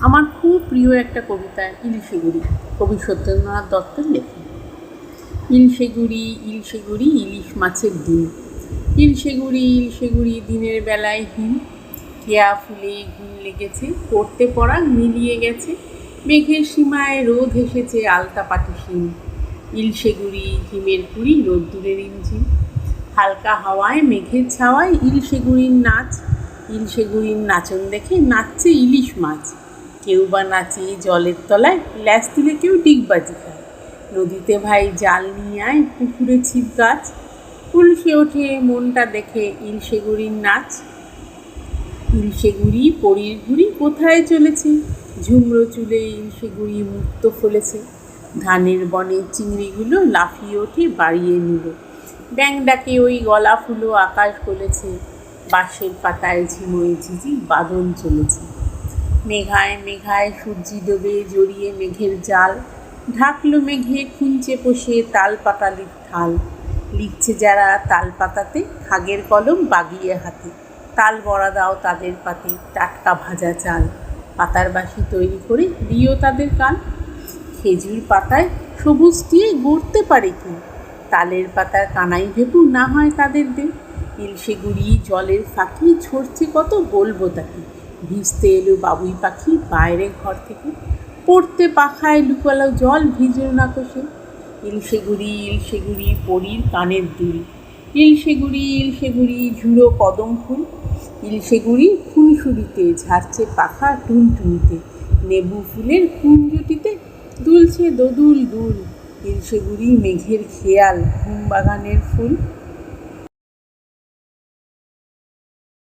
আমার খুব প্রিয় একটা কবিতা ইলশে গুড়ি, কবি সত্যেন্দ্রনাথ দত্তের লেখা। ইলশে গুড়ি ইলশে গুড়ি ইলিশ মাছের ডিম, ইলশে গুড়ি ইলশে গুড়ি দিনের বেলায় হিম, কেয়া ফুলে ঘুম লেগেছে, পড়তে পড়া মিলিয়ে গেছে, মেঘের সীমায় রোদ এসেছে আলতা পাটি শিম। ইলশে গুড়ি হিমের কুড়ি রোদ্দুরের ইঞ্জিন, হালকা হাওয়ায় মেঘের ছাওয়ায় ইলশে গুড়ির নাচ। ইলশে গুড়ির নাচন দেখে নাচছে ইলিশ মাছ, কেউ বা নাচে জলের তলায়, ল্যাস তুলে কেউ ডিগবাজি খায়। নদীতে ভাই জাল নিয়ে আয়, পুকুরে ছিপ গাছ, উলসে ওঠে মনটা দেখে ইলশে গুড়ির নাচ। ইলশে গুড়ি পরীর ঘুড়ি কোথায় চলেছে, ঝুমরো চুলে ইলশে গুড়ি মুক্ত ফলেছে। ধানের বনে চিংড়িগুলো লাফিয়ে ওঠে বাড়িয়ে নিল, ব্যাং ডাকে ওই গলা ফুলো আকাশ গলেছে, বাঁশের পাতায় ঝিমোয় ঝিঝি বাদল চলেছে। মেঘায় মেঘায় সূর্যি ডোবে জড়িয়ে মেঘের জাল, ঢাকলো মেঘে খুঞ্চে পোষে তাল পাতালির থাল। লিখছে যারা তাল পাতাতে, খাগের কলম বাগিয়ে হাতে, তাল বড়া দাও তাদের পাতে, টাটকা ভাজা চাল। পাতার বাসি তৈরি করে দিও তাদের কাল, খেজুর পাতায় সবুজ দিয়ে গড়তে পারে কি, তালের পাতার কানাই ভেপু না হয় তাদের দে। ইলশে গুড়ি জলের ফাঁকি ঝরছে কত বলবো তাকে, ভিজতে এলো বাবুই পাখি বাইরে ঘর থেকে, পড়তে পাখায় লুকালো জল ভিজল না কোষে। ইলশে গুড়ি পরীর কানের দুল, ইলশে গুড়ি ঝুড়ো কদম ফুল। ইলশে গুড়ি ফুলসুরিতে ঝাড়ছে পাখা টুনটুনিতে, নেবু ফুলের কুঞ্জটিতে দুলছে দোদুল দুল। ইলশে গুড়ি মেঘের খেয়াল ঘুম বাগানের ফুল।